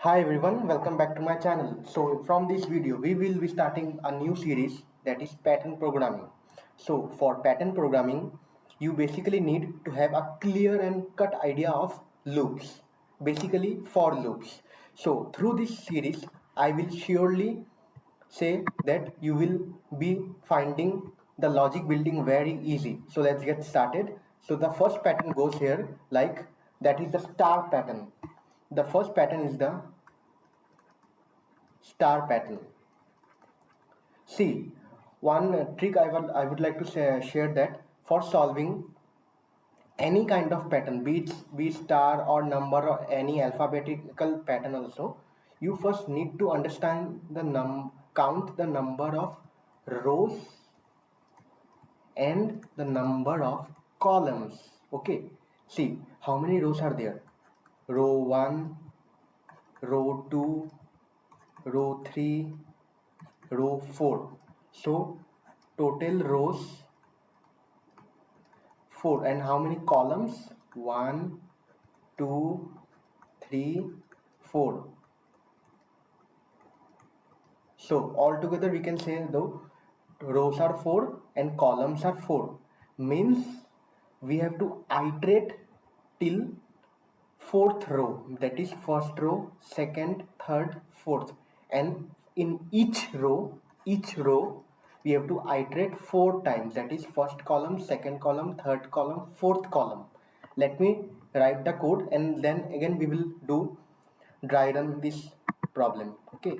Hi everyone, welcome back to my channel. So from this video, we will be starting a new series that is pattern programming. So for pattern programming, you basically need to have a clear and cut idea of loops, basically for loops. So through this series, I will surely say that you will be finding the logic building very easy. So let's get started. So the first pattern goes here like that is the star pattern. The first pattern is the star pattern. See, one trick I would like to share that for solving any kind of pattern, be it star or number or any alphabetical pattern also, you first need to understand the count the number of rows and the number of columns. Okay, see how many rows are there: row 1, row 2, row 3, row 4. So total rows 4, and how many columns? 1, 2, 3, 4. So altogether we can say though rows are 4 and columns are 4, means we have to iterate till fourth row, that is first row, second, third, fourth, and in each row we have to iterate 4 times, that is first column, second column, third column, fourth column. Let me write the code and then again we will do dry run this problem. Okay.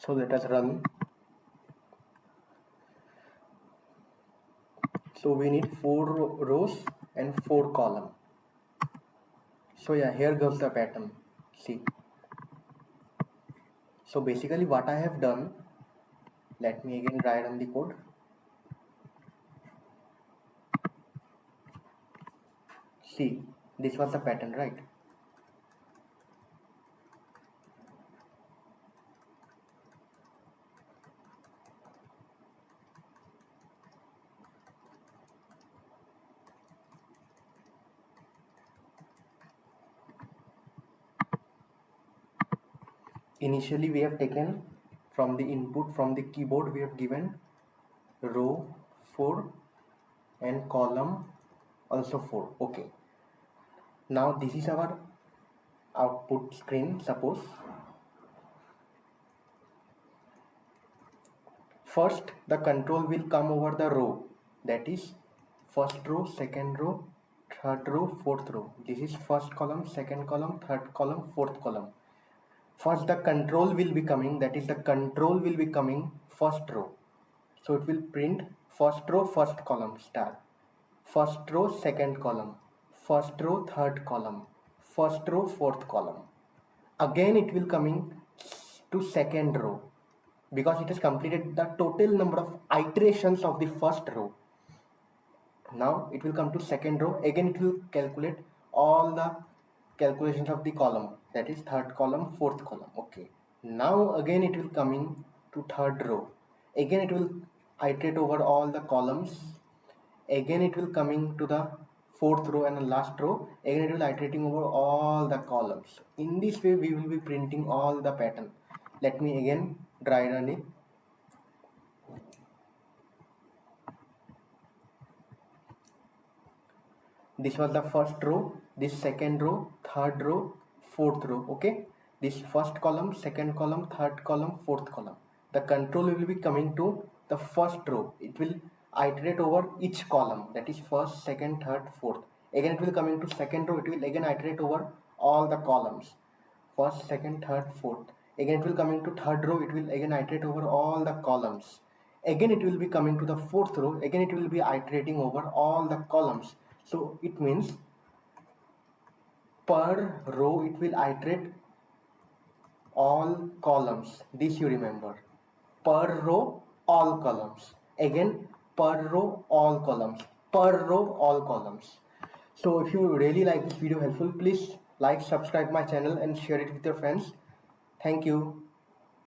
So let us run. So we need 4 rows and 4 column. So yeah, here goes the pattern. See. So basically what I have done, let me again try run the code. See, this was the pattern, right? Initially we have taken from the input from the keyboard, we have given row 4 and column also 4. Okay, now this is our output screen. Suppose first the control will come over the row, that is first row, second row, third row, fourth row. This is first column, second column, third column, fourth column. First the control will be coming, that is the control will be coming first row. So it will print first row, first column, star. First row, second column. First row, third column. First row, fourth column. Again it will coming to second row because it has completed the total number of iterations of the first row. Now it will come to second row. Again it will calculate all the calculations of the column, that is third column, fourth column. Okay. Now again it will coming to third row. Again it will iterate over all the columns. Again it will coming to the fourth row and the last row. Again it will iterating over all the columns. In this way we will be printing all the pattern. Let me again dry run it. This was the first row, this second row, third row, fourth row. Okay, this first column, second column, third column, fourth column. The control will be coming to the first row, it will iterate over each column, that is first, second, third, fourth. Again it will come into second row, it will again iterate over all the columns, first, second, third, fourth. Again it will come into third row, it will again iterate over all the columns. Again it will be coming to the fourth row, again it will be iterating over all the columns. So it means per row it will iterate all columns. This you remember. Per row, all columns. Again, per row, all columns. Per row, all columns. So if you really like this video helpful, please like, subscribe my channel and share it with your friends. Thank you.